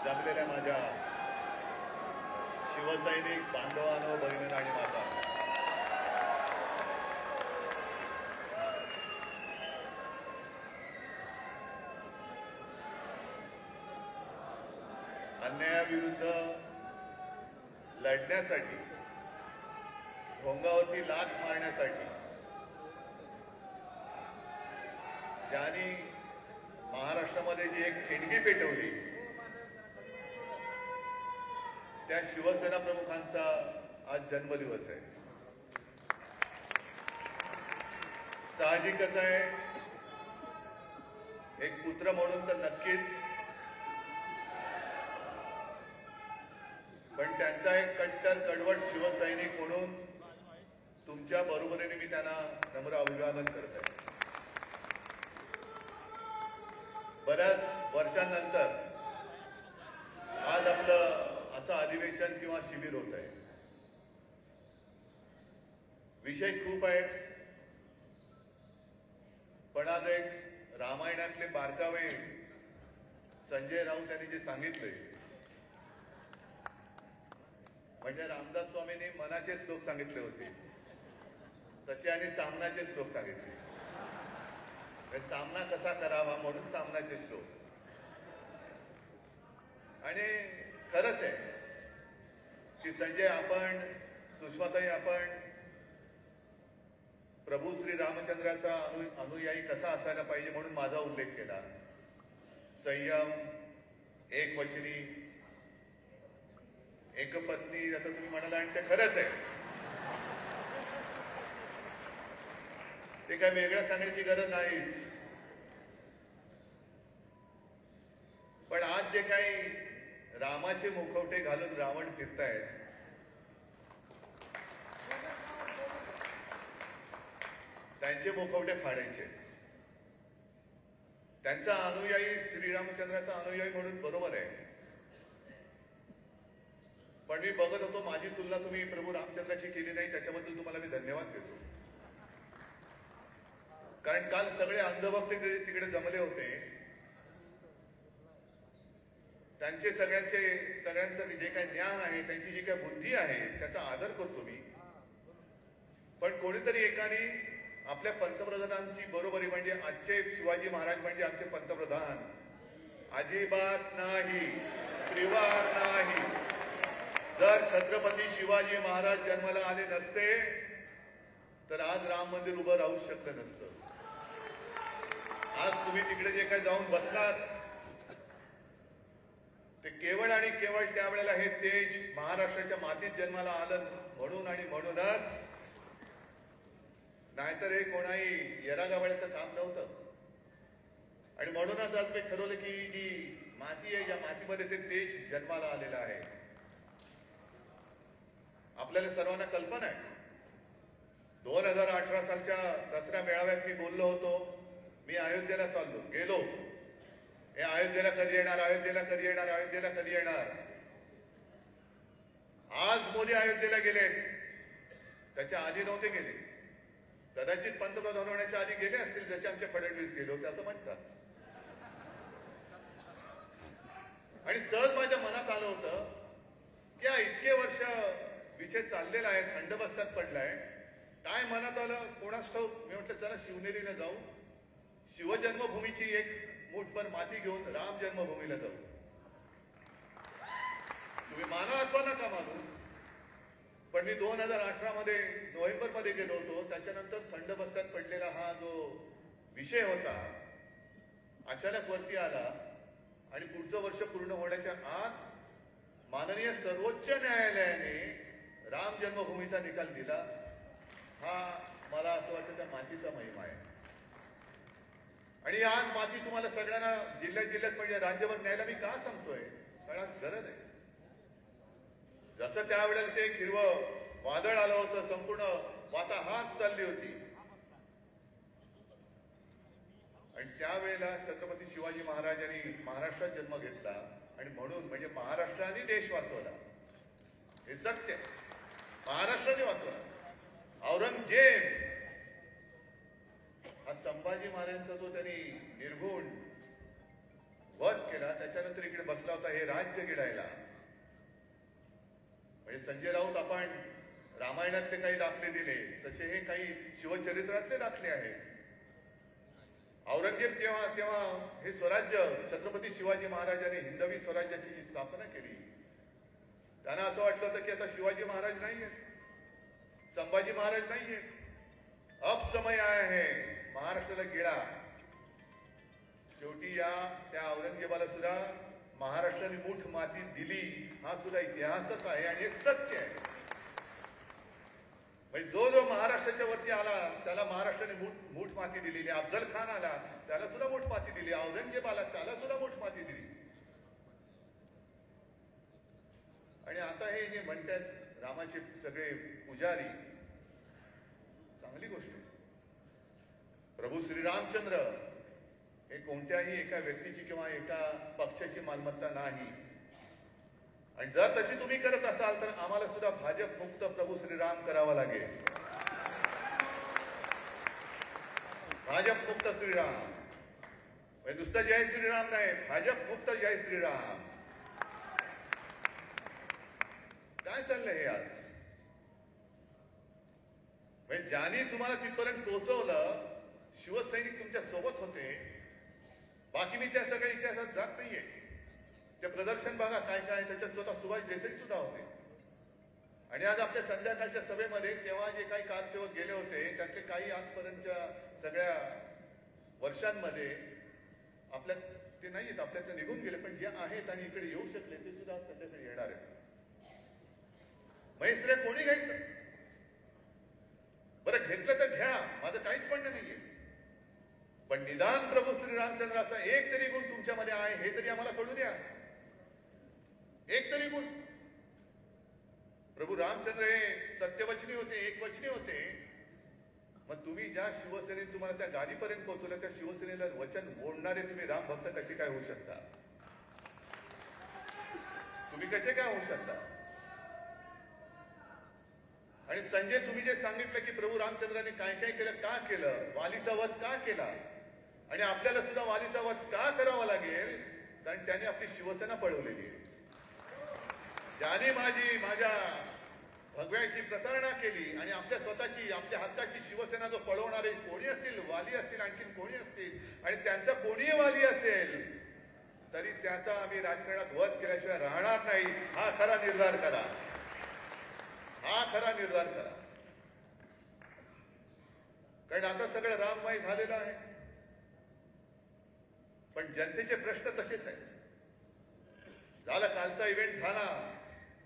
जमलेल्या माझ्या शिवसैनिक बांधवांनो, भगिनी आणि माता, अन्यायाविरुद्ध लढण्यासाठी, भोंगावरती लाथ मारण्यासाठी ज्यांनी महाराष्ट्रामध्ये जी एक ठिणगी पेटवली, त्या शिवसेना प्रमुखांचा आज जन्मदिवस आहे. साहजिकच आहे, एक पुत्र म्हणून तर नक्कीच, पण त्यांचा एक कट्टर कडवट शिवसैनिक म्हणून तुमच्या बरोबरीने मी त्यांना नम्र अभिवादन करत आहे. बऱ्याच वर्षांनंतर आज आपलं असं अधिवेशन किंवा शिबिर होत आहे. विषय खूप आहेत, पण आज एक रामायणातले बारकावे संजय राऊत यांनी जे सांगितले, म्हणजे रामदास स्वामींनी मनाचे श्लोक सांगितले होते, तसे आणि सामनाचे श्लोक सांगितले. सामना कसा करावा म्हणून सामनाचे श्लोक. आणि खरंच आहे की संजय, आपण, सुषमाताई, आपण प्रभू श्री रामचंद्राचा अनुयायी कसा असायला पाहिजे म्हणून माझा उल्लेख केला. संयम, एकवचनी, एकपत्नी, आता तुम्ही म्हणाला, आणि ते खरंच आहे. ते काय वेगळं सांगण्याची गरज नाहीच. पण आज जे काही रामाचे मुखवटे घालून रावण फिरतायत, त्यांचे मुखवटे फाडायचे. त्यांचा अनुयायी, श्रीरामचंद्राचा अनुयायी म्हणून बरोबर आहे, पण मी बघत होतो, माझी तुलना तुम्ही प्रभू रामचंद्राशी केली नाही, त्याच्याबद्दल तुम्हाला मी धन्यवाद देतो. कारण काल सगळे अंधभक्त तिकडे जमले होते. त्यांचे सगळ्यांचं जे काही ज्ञान आहे, त्यांची जी काही बुद्धी आहे, त्याचा आदर करतो मी. पण कोणीतरी एकाने आपल्या पंतप्रधानांची बरोबरी, म्हणजे आजचे शिवाजी महाराज म्हणजे आमचे पंतप्रधान, अजिबात नाही, त्रिवार नाही. जर छत्रपती शिवाजी महाराज जन्माला आले नसते तर आज राम मंदिर उभं राहू शकलं नसतं. आज तुम्ही तिकडे जे काही जाऊन बसलात, ते केवळ आणि केवळ त्यावेळेला हे तेज महाराष्ट्राच्या मातीत जन्माला आलं म्हणून आणि म्हणूनच, नाहीतर हे कोणाही येरागावळ्याचं काम नव्हतं. आणि म्हणूनच आज मी ठरवलं की जी माती आहे, या मातीमध्ये ते तेज जन्माला आलेलं आहे. आपल्याला सर्वांना कल्पना आहे, 2018 सालच्या दसरा मेळाव्यात मी बोललो होतो, मी अयोध्येला गेलो, हे अयोध्येला कधी येणार, अयोध्येला कधी येणार, अयोध्येला कधी येणार. आज मोदी अयोध्येला गेलेत, त्याच्या आधी नव्हते गेले. कदाचित पंतप्रधान होण्याच्या आधी गेले असतील, जसे आमचे फडणवीस गेले होते असं म्हणतात. आणि सहज माझ्या मनात आलं होतं की इतके वर्ष विषय चाललेला आहे, थंड बस्त्यात पडलाय, काय मनात आलं कोणास ठाऊक. मी म्हटलं चला शिवनेरीला जाऊ, शिवजन्मभूमीची एक मूठभर माती घेऊन राम जन्मभूमीला जाऊ. तुम्ही माना अथवा नका मानू, पण मी 2018 मध्ये नोव्हेंबर मध्ये गेलो होतो. त्याच्यानंतर थंड बस्त्यात पडलेला हा जो विषय होता अचानक वरती आला, आणि पुढचं वर्ष पूर्ण होण्याच्या आत माननीय सर्वोच्च न्यायालयाने राम जन्मभूमीचा निकाल दिला. हा मला असं वाटतं त्या मातीचा महिमा आहे. आणि आज माती तुम्हाला सगळ्यांना जिल्ह्यात म्हणजे राज्यभर न्यायला मी का सांगतोय, कारण आज गरज आहे. जसं त्यावेळेला ते एक हिरवं वादळ आलं होतं, संपूर्ण वाताहात चालली होती, आणि त्यावेळेला छत्रपती शिवाजी महाराजांनी महाराष्ट्रात जन्म घेतला, आणि म्हणून म्हणजे महाराष्ट्राने देश वाचवला. हे सत्य, महाराष्ट्राने वाचवला. औरंगजेब हा संभाजी महाराजांचा जो त्यांनी निर्घुण वध केला, त्याच्यानंतर इकडे बसला होता हे राज्य गिळायला. म्हणजे संजय राऊत आपण रामायणातले काही दाखले दिले तसे हे काही शिवचरित्रातले दाखले आहेत. औरंगजेब तेव्हा हे स्वराज्य छत्रपती शिवाजी महाराजांनी हिंदवी स्वराज्याची जी स्थापना केली, त्यांना असं वाटलं होतं की आता शिवाजी महाराज नाहीये, संभाजी महाराज नाहीये, अब समय आया है महाराष्ट्राला गिळा. शेवटी त्या औरंगजेबाला सुद्धा महाराष्ट्राने मूठ माती दिली. हा सुद्धा इतिहासच आहे आणि हे सत्य आहे. म्हणजे जो महाराष्ट्राच्या वरती आला त्याला महाराष्ट्राने मूठ माती दिलेली. अफजल खान आला त्याला सुद्धा मूठ माती दिली. औरंगजेब आला त्याला सुद्धा मूठ माती दिली. आणि आता हे जे म्हणतात रामाचे सगळे पुजारी, चांगली गोष्ट आहे. प्रभू श्रीरामचंद्र हे कोणत्याही एका व्यक्तीची किंवा एका पक्षाची मालमत्ता नाही. आणि जर तशी तुम्ही करत असाल तर आम्हाला सुद्धा भाजप मुक्त प्रभू श्रीराम करावा लागेल. भाजप मुक्त श्रीराम म्हणजे नुसतं जय श्रीराम नाही, भाजप मुक्त जय श्रीराम. काय चाललंय हे आज? म्हणजे ज्यांनी तुम्हाला तिथपर्यंत पोहोचवलं शिवसैनिक तुमच्या सोबत होते. बाकी मी त्या सगळ्या इतिहासात जात नाहीये. ते प्रदर्शन बघा काय काय, त्याच्यात स्वतः सुभाष देसाई सुद्धा होते. आणि आज आपल्या संध्याकाळच्या सभेमध्ये तेव्हा जे काही कारसेवक गेले होते त्यातले काही आजपर्यंतच्या सगळ्या वर्षांमध्ये आपल्या ते नाहीयेत, आपल्यातले निघून गेले, पण जे आहेत आणि इकडे येऊ शकले ते सुद्धा आज संध्याकाळी येणार आहेत. महेश्वरे कोणी घ्यायचं? बरं घेतलं तर घ्या, माझं काहीच म्हणणं नाहीये. पण निदान प्रभू श्रीरामचंद्राचा एक तरी गुण तुमच्यामध्ये आहे हे तरी आम्हाला कळू द्या. एक तरी गुण. प्रभू रामचंद्र हे सत्यवचनी होते, एकवचनी होते. मग तुम्ही ज्या शिवसेनेने तुम्हाला त्या गाडीपर्यंत पोहोचवलं त्या शिवसेनेला वचन मोडणारे तुम्ही राम भक्त कसे काय होऊ शकता? तुम्ही कसे काय होऊ शकता? आणि संजय तुम्ही जे सांगितलं की प्रभू रामचंद्राने काय काय केलं, का केलं, वालीचा वध का केला, आणि आपल्याला सुद्धा वालीचा वध का करावा लागेल? कारण त्याने आपली शिवसेना पळवलेली आहे. ज्याने माझ्या भगव्याशी प्रतारणा केली आणि आपल्या स्वतःची आपल्या हक्काची शिवसेना जो पळवणारे कोणी असतील, वाली असतील, आणखीन कोणी असतील, आणि त्यांचा कोणीही वाली असेल तरी त्याचा आम्ही राजकारणात वध केल्याशिवाय राहणार नाही. हा खरा निर्धार करा. हा खरा निर्धार करा. कारण आता सगळं राममय झालेलं आहे. पण जनतेचे प्रश्न तसेच आहेत. झाला कालचा इव्हेंट झाला,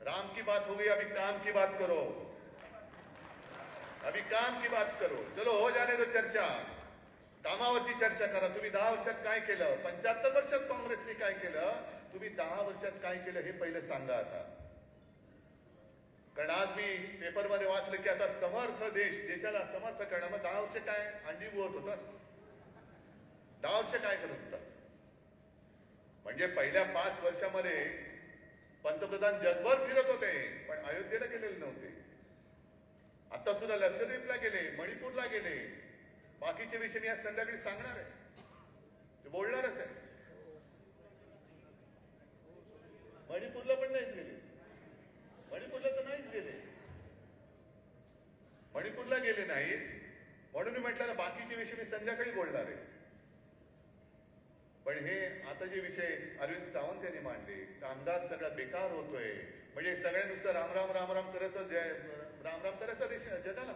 राम की बात हो गई, अभी काम की बात करो. अभी काम की बात करो. चलो हो जाने दो चर्चा. कामावरती चर्चा करा. तुम्ही 10 वर्षात काय केलं, 75 वर्षात काँग्रेसने काय केलं, तुम्ही 10 वर्षात काय केलं हे पहिले सांगा आता. कारण आज मी पेपरमध्ये वाचलं की आता समर्थ देशाला समर्थ करणं. मग 10 वर्ष काय अंडी बुवत होतात? 10 वर्ष काय करत होतात? म्हणजे पहिल्या 5 वर्षामध्ये पंतप्रधान जगभर फिरत होते पण अयोध्येला गेलेले नव्हते. आता सुद्धा लक्षद्वीपला गेले, मणिपूरला गेले. बाकीचे विषय मी आज संध्याकाळी सांगणार आहे, ते बोलणारच आहे. मणिपूरला पण नाहीच गेले. मणिपूरला तर नाहीच गेले. मणिपूरला गेले नाहीत म्हणून मी म्हटलं ना बाकीचे विषय मी संध्याकाळी बोलणार आहे. पण हे आता जे विषय अरविंद सावंत यांनी मांडले, कामगार सगळा बेकार होतोय, म्हणजे सगळ्या नुसतं रामराम रामराम करायचं, रामराम करायचं जगाला.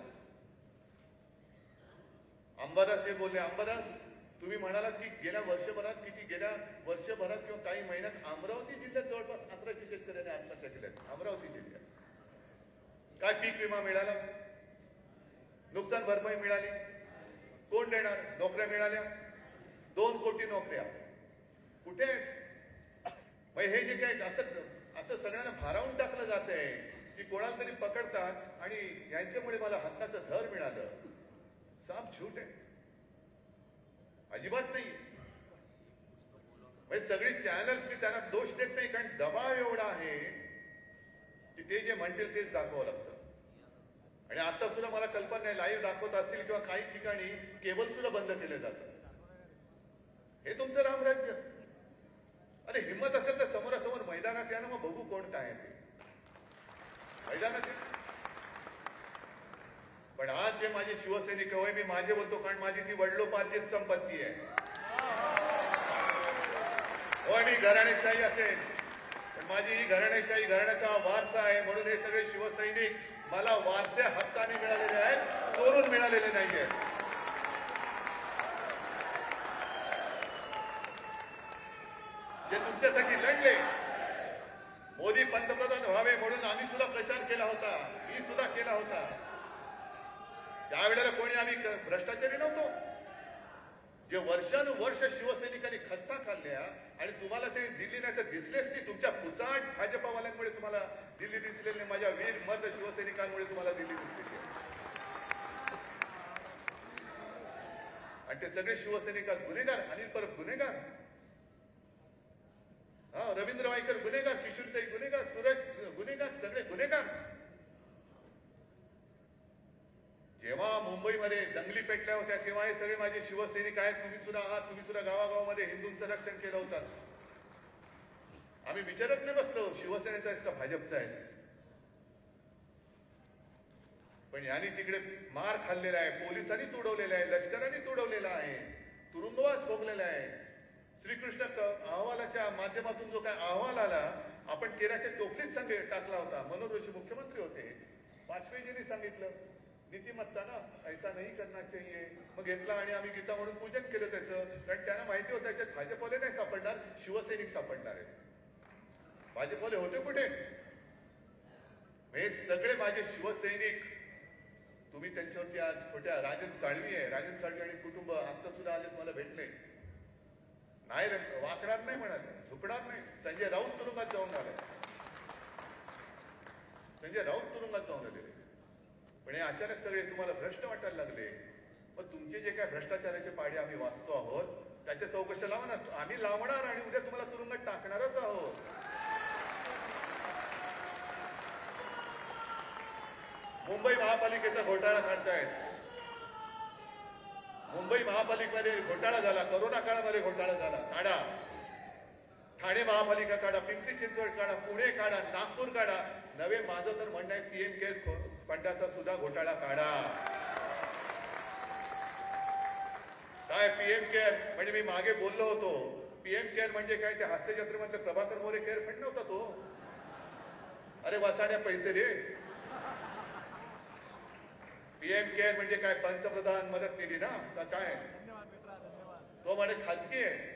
अंबादास हे बोलले, अंबादास तुम्ही म्हणालात की गेल्या वर्षभरात किंवा काही महिन्यात अमरावती जिल्ह्यात जवळपास 1100 शेतकऱ्यांनी आत्महत्या केल्या. अमरावती जिल्ह्यात काय पीक विमा मिळाला, नुकसान भरपाई मिळाली, कोण देणार? नोकऱ्या मिळाल्या, 2 कोटी नोकऱ्या कुठे? हे जे काय असं सगळ्यांना भारावून टाकलं जात आहे की कोणाला तरी पकडतात आणि यांच्यामुळे मला हक्काचं घर मिळालं. साफ झूट आहे, अजिबात नाही. सगळी चॅनल्स मी त्यांना दोष देत नाही, कारण दबाव एवढा आहे की ते जे म्हणतील तेच दाखवावं लागतं. आणि आता सुद्धा मला कल्पना नाही, लाईव्ह दाखवत असतील किंवा काही ठिकाणी केबल सुद्धा बंद केले जातं. हे तुमचं रामराज्य? अरे हिंमत असेल तर समोरासमोर मैदानात या ना, मग बघू कोण काय आहे ते मैदानात या. पण आज जे माझे शिवसैनिक होय, मी माझे बोलतो कारण माझी ती वडिलोपार्जित संपत्ती आहे. होय, मी घराणेशाही असेल पण माझी ही घराणेशाही घराण्याचा वारसा आहे. म्हणून हे सगळे शिवसैनिक मला वारसे हक्काने मिळालेले आहेत, चोरून मिळालेले नाहीये. जे तुमच्यासाठी लढले, मोदी पंतप्रधान व्हावे म्हणून आम्ही सुद्धा प्रचार केला होता, मी सुद्धा केला होता. त्यावेळेला कोणी आम्ही भ्रष्टाचारी नव्हतो. जे वर्षानुवर्ष शिवसैनिकांनी खस्ता खाल्ल्या आणि तुम्हाला ते दिल्ली नाही तर दिसलेच नाही. तुमच्या पुचाट भाजपावाल्यांमुळे तुम्हाला दिल्ली दिसलेली नाही, माझ्या वीर मत शिवसैनिकांमुळे तुम्हाला दिल्ली दिसलेली आहे. आणि ते सगळे शिवसैनिक आज गुन्हेगार, अनिल परब गुन्हेगार, रवींद्र वायकर गुन्हेगार, किशोरीताई गुन्हेगार, सूरज गुन्हेगार, सगळे गुन्हेगार. जेव्हा मुंबईमध्ये दंगली पेटल्या होत्या तेव्हा हे सगळे माझे शिवसैनिक आहेत. तुम्ही सुद्धा आहात, तुम्ही सुद्धा गावागावामध्ये हिंदूंचं रक्षण केलं होतं. आम्ही विचारत नाही बसलो शिवसेनेचा आहेस का भाजपचा आहेस. पण यांनी तिकडे मार खाल्लेला आहे, पोलिसांनी तुडवलेला आहे, लष्कराने तुडवलेला आहे, तुरुंगवास भोगलेला आहे. श्रीकृष्ण अहवालाच्या माध्यमातून जो काय अहवाल आला, आपण केराच्या टोपलीत सांगे टाकला होता. मनोहर जोशी मुख्यमंत्री होते, वाजपेयीजींनी सांगितलं नीतिमत्ता ना ऐसा नाही करना चाहिए. मग घेतला आणि आम्ही गीता म्हणून पूजन केलं त्याचं, कारण त्यांना माहिती होतं त्याच्यात भाजपवाले नाही सापडणार, शिवसैनिक सापडणार आहेत. भाजपवाले होते कुठे? हे सगळे माझे शिवसैनिक. तुम्ही त्यांच्यावरती आज खोट्या, राजन साळवी आहे, राजन साळवी आणि कुटुंब आता सुद्धा आले मला भेटले. नाही वाकणार नाही म्हणाले, झुकणार नाही. संजय राऊत तुरुंगात जाऊन आले, संजय राऊत तुरुंगात जाऊन आलेले. पण हे अचानक सगळे तुम्हाला भ्रष्ट वाटायला लागले. मग तुमचे जे काय भ्रष्टाचाराचे पाडे आम्ही वाचतो आहोत त्याच्या चौकशा लावा ना. आम्ही लावणार आणि उद्या तुम्हाला तुरुंगात टाकणारच आहोत. मुंबई महापालिकेचा घोटाळा काढतायत. मुंबई महापालिकेमध्ये घोटाळा झाला, करोना काळामध्ये घोटाळा झाला, काढा. ठाणे महापालिका काढा, पिंपरी चिंचवड काढा, पुणे काढा, नागपूर काढा. नवे माझं तर म्हणणं आहे पीएम केअर फंडाचा सुद्धा घोटाळा काढा. काय पीएम केअर म्हणजे मी मागे बोललो होतो, पीएम केअर म्हणजे काय? ते हास्य जत्रेमधलं प्रभाकर मोरे केअर फंड नव्हता तो. अरे वसाड्या पैसे दे. पीएम केअर म्हणजे काय? पंतप्रधान मदत निधी ना का काय? तो म्हणे खाजगी आहे.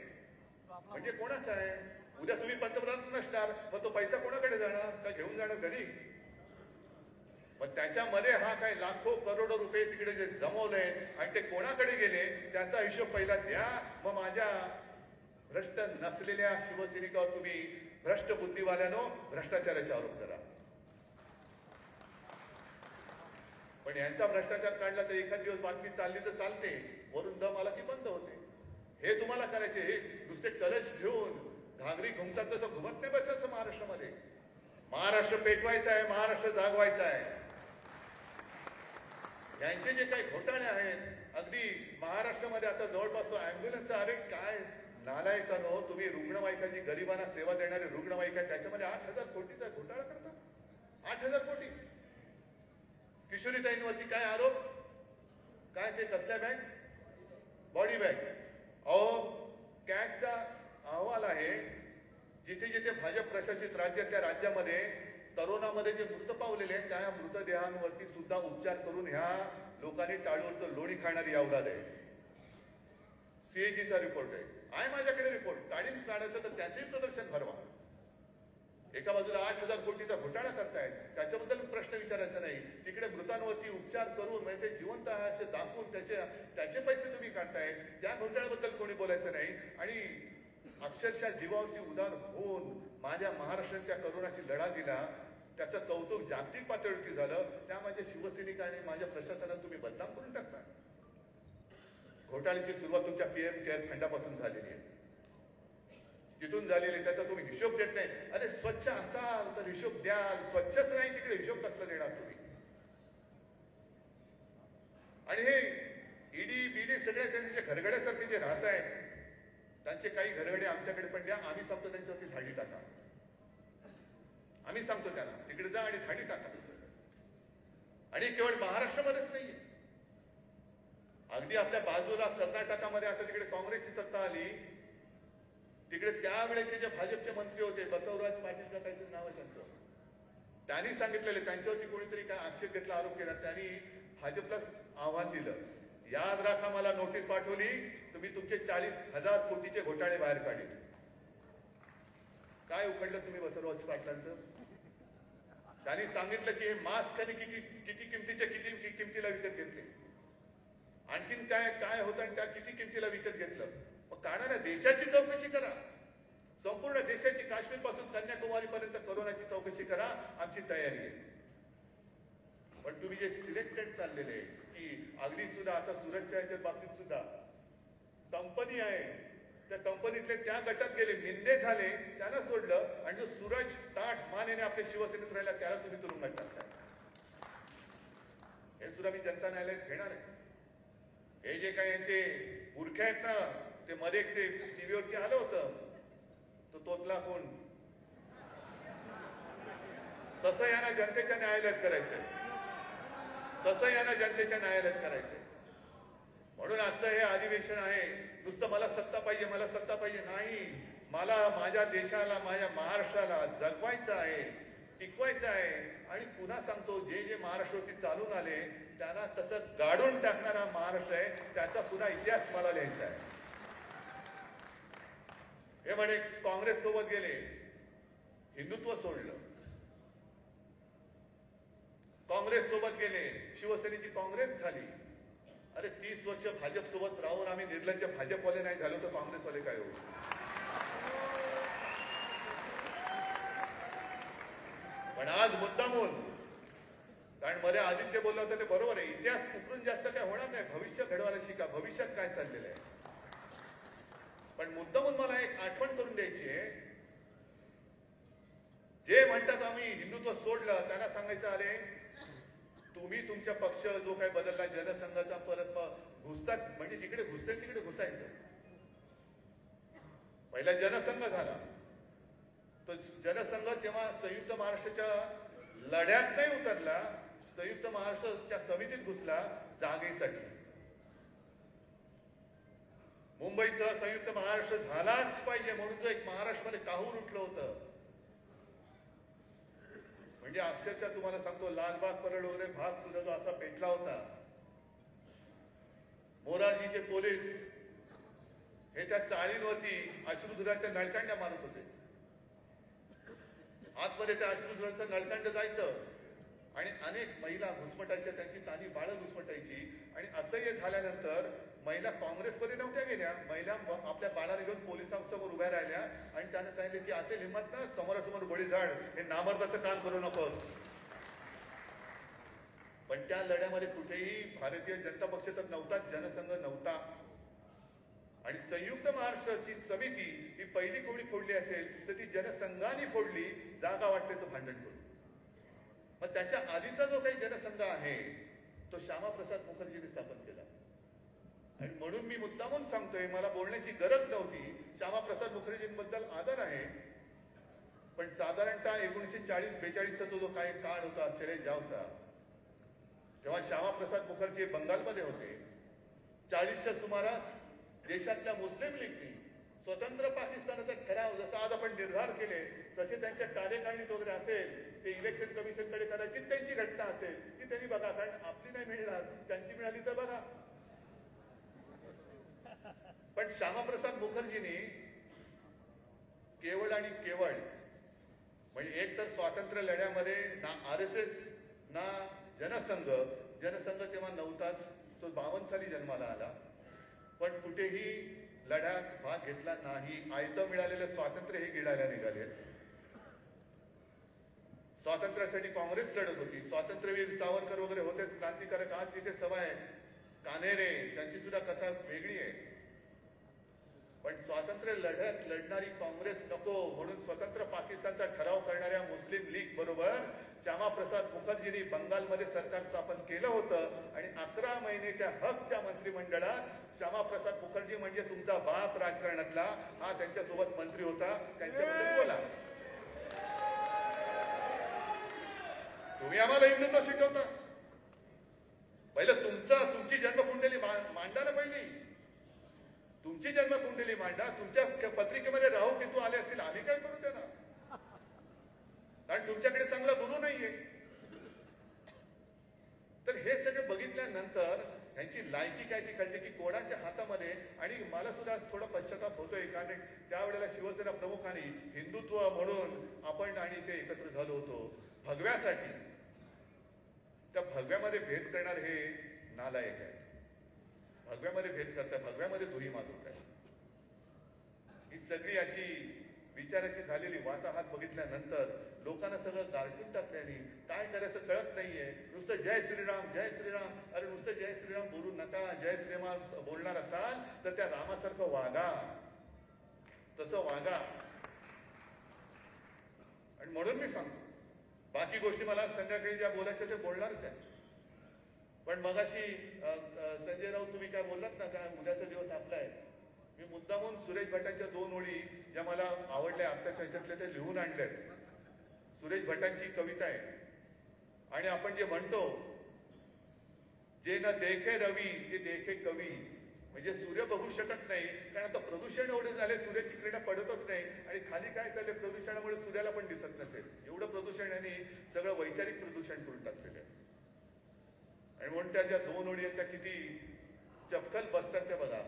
म्हणजे कोणाचा आहे? उद्या तुम्ही पंतप्रधान नसणार, मग तो पैसा कोणाकडे जाणार? का घेऊन जाणार घरी? मग त्याच्यामध्ये हा काय लाखो करोडो रुपये तिकडे जे जमवले आणि ते कोणाकडे गेले त्याचा हिशोब पहिला द्या. मग माझ्या भ्रष्ट नसलेल्या शिवसैनिकावर तुम्ही भ्रष्ट बुद्धिवाल्यानो भ्रष्टाचाराचे आरोप करा. पण यांचा भ्रष्टाचार काढला तर एखाद दिवस बातमी चालली तर चालते, वरून दम आला की बंद होते. हे तुम्हाला करायचे. हे नुसते कलश घेऊन घागरी घुमतात तसं घुमत नाही बसायचं महाराष्ट्रामध्ये. महाराष्ट्र पेटवायचा आहे, महाराष्ट्र जागवायचा आहे. यांचे जे काही घोटाळे आहेत, अगदी महाराष्ट्रामध्ये आता जवळपास तो अँब्युलन्स, अरे काय नालायकानो तुम्ही, रुग्णवाहिकांची गरिबांना सेवा देणारे रुग्णवाहिका त्याच्यामध्ये 8,000 कोटीचा घोटाळा करता. 8,000 कोटी. किशोरीताईंवरती काय आरोप? काय ते कसल्या बॅग? Body bag. अहो कॅटचा अहवाल आहे, जिथे जिथे भाजप प्रशासित राज्य त्या राज्यामध्ये तरुणामध्ये जे मृत पावलेले आहेत त्या मृतदेहांवरती सुद्धा उपचार करून ह्या लोकांनी टाळूवरचं लोणी खाणारी अवलाद आहे. सीएजीचा रिपोर्ट आहे माझ्याकडे रिपोर्ट. काढीन काढायचं तर त्याचेही प्रदर्शन भरवा. एका बाजूला 8,000 कोटीचा घोटाळा करतायत, त्याच्याबद्दल प्रश्न विचारायचा नाही. तिकडे मृतांवरती उपचार करून म्हणजे ते जिवंत आहे असे दाखवून त्याचे पैसे तुम्ही काढताय. त्या घोटाळ्याबद्दल कोणी बोलायचं नाही. आणि अक्षरशः जीवावरती उदार होऊन माझ्या महाराष्ट्रात त्या करोनाशी लढा दिला, त्याचं कौतुक जागतिक पातळीवरती झालं. त्या माझ्या शिवसैनिक आणि माझ्या प्रशासनाला तुम्ही बदनाम करून टाकता. घोटाळ्याची सुरुवात तुमच्या पीएम केअर फंडापासून झालेली आहे, तिथून झालेली. त्याचा तुम्ही हिशोब देत नाही. अरे स्वच्छ असाल तर हिशोब द्याल, स्वच्छच नाही तिकडे हिशोब कसला देणार तुम्ही? आणि हे ईडी बीडी सगळ्या त्यांच्या घरगड्यासारखे जे राहत आहेत त्यांच्या त्यांचे काही घरगडे आमच्याकडे पण द्या, आम्ही सांगतो त्यांच्यावरती धाडी टाका. आम्ही सांगतो त्यांना तिकडे जा आणि धाडी टाका. आणि केवळ महाराष्ट्रामध्येच नाहीये, अगदी आपल्या बाजूला कर्नाटकामध्ये आता तिकडे काँग्रेसची सत्ता आली, तिकडे त्यावेळेचे जे भाजपचे मंत्री होते बसवराज पाटील का काहीतरी नाव आहे त्यांचं, त्यांनी सांगितलेले त्यांच्यावरती कोणीतरी काय आक्षेप घेतला, आरोप केला, त्यांनी भाजपला आव्हान दिलं, याद राखा मला नोटीस पाठवली, तुम्ही तुमचे 40,000 कोटीचे घोटाळे बाहेर काढले. काय उघडलं तुम्ही बसवराज पाटलांचं? त्यांनी सांगितलं की हे मास्क आणि किती किमतीचे किती किमतीला विकत घेतले, आणखीन काय काय होतं आणि त्या किती किमतीला विकत घेतलं. मग काढणाऱ्या देशाची चौकशी करा, संपूर्ण देशाची, काश्मीर पासून कन्याकुमारी पर्यंत कोरोनाची चौकशी करा, आमची तयारी आहे. पण तुम्ही जे सिलेक्टेड चाललेले की अगदी सुद्धा आता सुरतच्या याच्या बाबतीत सुद्धा कंपनी आहे, त्या कंपनीतले त्या गटात गेले, निंदे झाले, त्यांना सोडलं, आणि जो सूरज ताठ मानेने आपल्या शिवसेनेत राहिला त्याला तुम्ही तुरुंगात टाकताय. हे सुद्धा मी जनता न्यायालयात घेणार आहे. हे जे काही यांचे मूर्ख आहेत ना, ते मध्ये ते टीव्हीवरती आलं होतं, तो तोतला कोण, तसं यांना जनतेच्या न्यायालयात करायचंय, तसं यांना जनतेच्या न्यायालयात करायचंय. म्हणून आजचं हे अधिवेशन आहे, नुसतं मला सत्ता पाहिजे, मला सत्ता पाहिजे नाही, मला माझ्या देशाला, माझ्या महाराष्ट्राला जगवायचं आहे, टिकवायचं आहे. आणि पुन्हा सांगतो, जे जे महाराष्ट्रावरती चालून आले त्यांना कसं गाडून टाकणारा महाराष्ट्र आहे, त्याचा पुन्हा इतिहास मला लिहायचा आहे. हे म्हणे काँग्रेस सोबत गेले, हिंदुत्व सोडलं, काँग्रेस सोबत गेले, शिवसेनेची काँग्रेस झाली. अरे 30 वर्ष भाजप सोबत राहून आम्ही निर्लज्ज भाजपवाले नाही झालो तर काँग्रेसवाले काय होऊ. पण आज मुद्दामून, कारण मध्ये आदित्य बोलला होता ते बरोबर आहे, इतिहास उकरून जास्त काय होणार नाही, भविष्य घडवायला शिका, भविष्यात काय चाललेलं आहे. पण मुद्दामून मला एक आठवण करून द्यायची आहे, जे म्हणतात आम्ही हिंदुत्व सोडलं त्यांना सांगायचं, अरे तुम्ही तुमच्या पक्ष जो काही बदलला जनसंघाचा परत घुसतात, म्हणजे जिकडे घुसते तिकडे घुसायचं. पहिला जनसंघ झाला, तो जनसंघ तेव्हा संयुक्त महाराष्ट्राच्या लढ्यात नाही उतरला, संयुक्त महाराष्ट्राच्या समितीत घुसला जागेसाठी. मुंबईचं संयुक्त महाराष्ट्र झालाच पाहिजे म्हणून जो एक महाराष्ट्रामध्ये काहूर उठलं होतं, म्हणजे अक्षरशः तुम्हाला सांगतो, लालबाग परळ वगैरे भाग सुद्धा जो असा पेटला होता. मोरारजीचे पोलीस हे त्या चाळींवरती अश्रुधुराच्या नळकांड्या मारत होते. आतमध्ये त्या अश्रुधुराचं नळकांड जायचं आणि अनेक महिला घुसमटायच्या, त्यांची तानी बाळं घुसमटायची. आणि असह्य झाल्यानंतर महिला काँग्रेसमध्ये नव्हत्या गेल्या, महिला आपल्या बाळाला घेऊन पोलिसांसमोर उभ्या राहिल्या आणि त्याने सांगितले की असे हिंमत ना समोरासमोर गोळी झाड, हे नामर्दाचं काम करू नकोस. पण त्या लढ्यामध्ये कुठेही भारतीय जनता पक्ष तर नव्हताच, जनसंघ नव्हता. आणि संयुक्त महाराष्ट्राची समिती ही पहिली कोणी फोडली असेल तर ती जनसंघाने फोडली, जागा वाटण्याचं भांडण करून. मग त्याच्या आधीचा जो काही जनसंघ आहे तो श्यामाप्रसाद मुखर्जींनी स्थापन केला. आणि म्हणून मी मुद्दामून सांगतोय, मला बोलण्याची गरज नव्हती, श्यामाप्रसाद मुखर्जींबद्दल आदर आहे, पण साधारणतः 1940-42चा जो काही काळ होता, चले जावचा, तेव्हा श्यामाप्रसाद मुखर्जी बंगालमध्ये होते. 40च्या सुमारास देशातल्या मुस्लिम लीगनी स्वतंत्र पाकिस्तानाचा ठराव, जसा आज आपण निर्धार केले तसे त्यांच्या कार्यकारिणीत वगैरे असेल, ते इलेक्शन कमिशनकडे कदाचित त्यांची घटना असेल ती त्यांनी बघा, कारण आपली नाही मिळणार, त्यांची मिळाली तर बघा. पण श्यामाप्रसाद मुखर्जींनी केवळ आणि केवळ, म्हणजे एक तर स्वातंत्र्य लढ्यामध्ये ना RSS ना जनसंघ तेव्हा नव्हताच, तो 52 साली जन्माला आला, पण कुठेही लढ्यात भाग घेतला नाही. आयतं मिळालेलं स्वातंत्र्य हे गिळायला निघाले. स्वातंत्र्यासाठी काँग्रेस लढत होती, स्वातंत्र्यवीर सावरकर वगैरे होतेच, क्रांतिकारक. आज तिथे सभा आहे कान्हेरे, त्यांची सुद्धा कथा वेगळी आहे. पण स्वातंत्र्य लढत लढणारी काँग्रेस नको म्हणून स्वतंत्र पाकिस्तानचा ठराव करणाऱ्या मुस्लिम लीग बरोबर श्यामाप्रसाद मुखर्जींनी बंगालमध्ये सरकार स्थापन केलं होतं आणि 11 महिन्याच्या हकच्या मंत्रिमंडळात श्यामाप्रसाद मुखर्जी म्हणजे तुमचा बाप राजकारणातला हा त्यांच्यासोबत मंत्री होता. त्यांच्याबद्दल बोला. तुम्ही आम्हाला हिंदुत्व शिकवता. पहिलं तुमची जन्मकुंडली मांडा ना. पहिली तुमची जन्मकुंडली मांडा. तुमच्या पत्रिकेमध्ये राहू केतू आले असतील, आम्ही काय करू त्यांना? कारण तुमच्याकडे चांगला गुरु नाहीये. तर हे सगळं बघितल्यानंतर यांची लायकी काय ती कळते की कोणाच्या हातामध्ये. आणि मला सुद्धा थोडा पश्चाताप होतोय कारण त्यावेळेला शिवसेना प्रमुखांनी हिंदुत्व म्हणून आपण आणि ते एकत्र झालो होतो भगव्यासाठी. त्या भगव्यामध्ये भेद करणार हे नालायक आहेत. भगव्यामध्ये भेद करताय, भगव्यामध्ये धुई मागवताय. ही सगळी अशी विचाराची झालेली वाताहात बघितल्यानंतर लोकांना सगळं गारठून टाकल्याने काय करायचं कळत नाहीये. नुसतं जय श्रीराम जय श्रीराम. अरे नुसतं जय श्रीराम बोलू नका. जय श्रीराम बोलणार असाल तर त्या रामासारखं वागा, तसं वागा. आणि म्हणून मी सांगतो बाकी गोष्टी मला संध्याकाळी ज्या बोलायच्या ते बोलणारच आहे. पण मगाशी संजय राऊत तुम्ही काय बोललात ना, काय उद्याचा दिवस आपला आहे. मी मुद्दामून सुरेश भटांच्या 2 ओळी ज्या मला आवडल्या आत्ताच्या ह्याच्यातल्या ते लिहून आणल्यात. सुरेश भटांची कविता आहे आणि आपण जे म्हणतो जे न देखे रवी ते देखे कवी. म्हणजे सूर्य बघू शकत नाही कारण आता प्रदूषण एवढे झाले, सूर्याची किरण पडतच नाही. आणि खाली काय चाललंय, प्रदूषणामुळे सूर्याला पण दिसत नसेल. एवढं प्रदूषण यांनी सगळं वैचारिक प्रदूषण करून टाकलेलं आहे. आणि म्हणून त्या ज्या 2 ओळी आहेत त्या किती चपखल बसतात त्या बघा.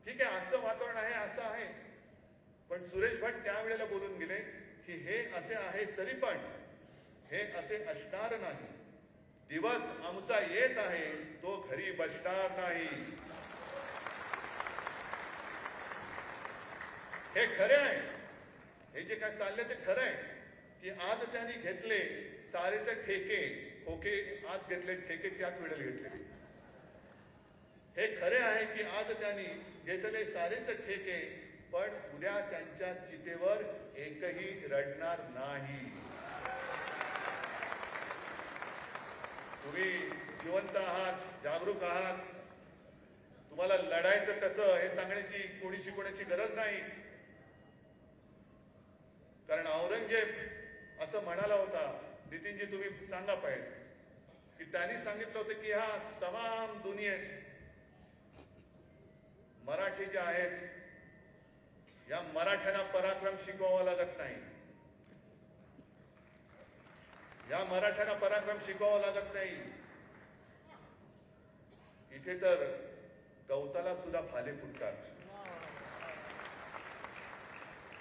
ठीक आहे आजचं वातावरण आहे असं आहे, पण सुरेश भट त्यावेळेला बोलून गेले की हे असे आहे तरी पण हे असे असणार नाही. दिवस आमचा येत आहे तो घरी बसणार नाही. हे खरे आहे. हे जे काय चाललंय ते खरं आहे की आज त्यांनी घेतले सारेचे ठेके खोके. आज घेतले ठेके त्याच वेळेला घेतले. हे खरे आहे की आज त्यांनी घेतले सारेच ठेके पण उद्या त्यांच्या चितेवर एकही रडणार नाही. तुम्ही जिवंत आहात, जागरूक आहात. तुम्हाला लढायचं कसं हे सांगण्याची कोणी शिकवण्याची गरज नाही. कारण औरंगजेब असं म्हणाला होता, नितीनजी तुम्ही सांगा पाहिजे की त्यांनी सांगितलं होतं की हा तमाम दुनियेत मराठी जे आहेत या मराठ्यांना पराक्रम शिकवावा लागत नाही. या मराठ्यांना पराक्रम शिकवावा लागत नाही. इथे तर गवताला सुद्धा भाले फुटतात.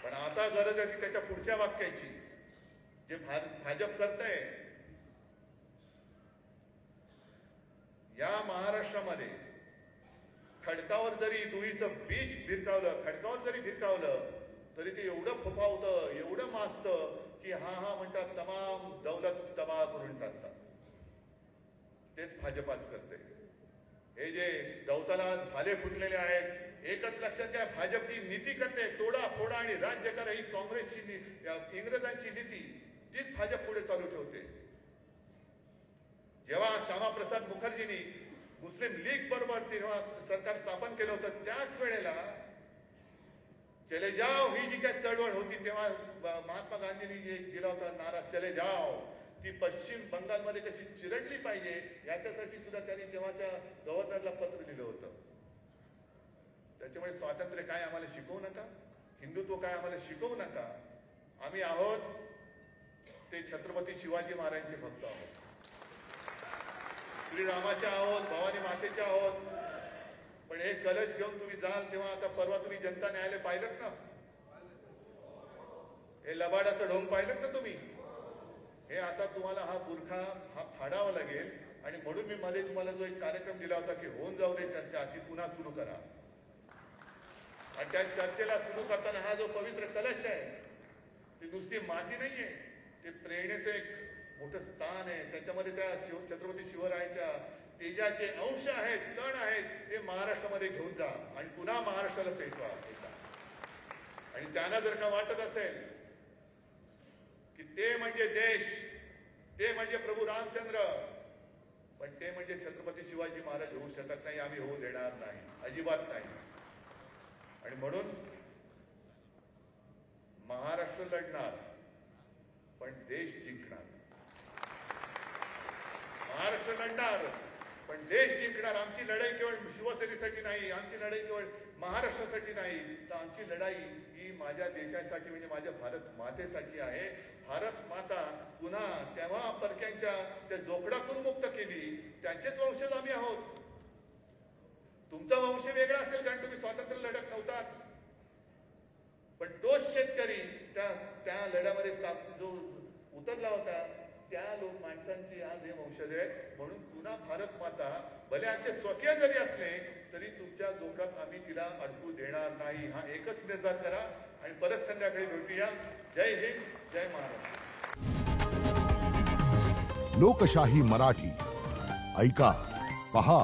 पण आता गरज आहे ती त्याच्या पुढच्या वाक्याची. जे भाजप करतंय या महाराष्ट्रामध्ये खडकावर जरी दुईचं बीज भिरकावलं, खडकावर जरी भिरकावलं तरी ते एवढं फोफावतं, एवढं माजतं की हा म्हणतात तमाम दौलत तबाह करून टाकतात. तेच भाजप आज करते. हे जे गवताला आज भाले फुटलेले आहेत, एकच लक्षात घ्या भाजपची नीती करते तोडा फोडा आणि राज्य करा. ही काँग्रेसची इंग्रजांची नीती तीच भाजप पुढे चालू ठेवते. जेव्हा श्यामाप्रसाद मुखर्जींनी मुस्लिम लीग बरोबर तेव्हा सरकार स्थापन केलं होतं त्याच वेळेला चले जाओ ही जी काय चळवळ होती तेव्हा महात्मा गांधींनी जे दिला होता नारा चले जाओ, ती पश्चिम बंगालमध्ये कशी चिरडली पाहिजे याच्यासाठी सुद्धा त्यांनी तेव्हाच्या गव्हर्नरला पत्र दिलं होतं. त्याच्यामुळे स्वातंत्र्य काय आम्हाला शिकवू नका, हिंदुत्व काय आम्हाला शिकवू नका. आम्ही आहोत ते छत्रपती शिवाजी महाराजांचे भक्त आहोत, श्रीरामाच्या आहोत, भवानी मातेच्या आहोत. पण हे कलश घेऊन तुम्ही जाल तेव्हा आता परवा तुम्ही जनता न्यायालय पाहिलं ना, हे लबाडाचं ढोंग पाहिलं ना तुम्ही. हे आता तुम्हाला हा बुरखा हा फाडावा लागेल. आणि म्हणून मी मध्ये तुम्हाला जो एक कार्यक्रम दिला होता की होऊन जाऊ दे चर्चा, ती पुन्हा सुरू करा. आणि त्या चर्चेला सुरू करताना हा जो पवित्र कलश आहे ती नुसती माती नाहीये, ते प्रेरणेचं एक मोठं स्थान आहे. त्याच्यामध्ये त्या छत्रपती शिवरायाच्या तेजाचे अंश आहेत, कण आहेत, ते महाराष्ट्रामध्ये घेऊन जा आणि पुन्हा महाराष्ट्राला पेटवा एकदा. आणि त्यांना जर का वाटत असेल की ते म्हणजे देश, ते म्हणजे प्रभू रामचंद्र, पण ते म्हणजे छत्रपती शिवाजी महाराज होऊ शकत नाही, आम्ही होऊ देणार नाही, अजिबात नाही. आणि म्हणून महाराष्ट्र लढणार, पण देश जिंकणार. महाराष्ट्र लढणार, पण देश जिंकणार. आमची लढाई केवळ शिवसेनेसाठी नाही, आमची लढाई केवळ महाराष्ट्रासाठी नाही, तर आमची लढाई ही माझ्या देशासाठी म्हणजे माझ्या भारत मातेसाठी आहे. भारत माता पुन्हा तेव्हा परक्यांच्या त्या जोखडातून मुक्त केली, त्यांचेच वंशज आम्ही आहोत. तुमचा वंश वेगळा असेल कारण तुम्ही स्वातंत्र्य लढत नव्हतात, पण तोच शेतकरी त्या लढ्यामध्ये जो उतरला होता, त्या लोक माणसांची आज हे वंशज आहेत. म्हणून पुन्हा भारत माता भले आमचे स्वकीय जरी असले तरी तुमच्या जोखडात आम्ही तिला अडकू देणार नाही. हा एकच निर्धार करा आणि परत संध्याकाळी भेटूया. जय हिंद, जय महाराष्ट्र. लोकशाही मराठी ऐका, पहा,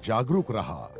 जागरूक रहा.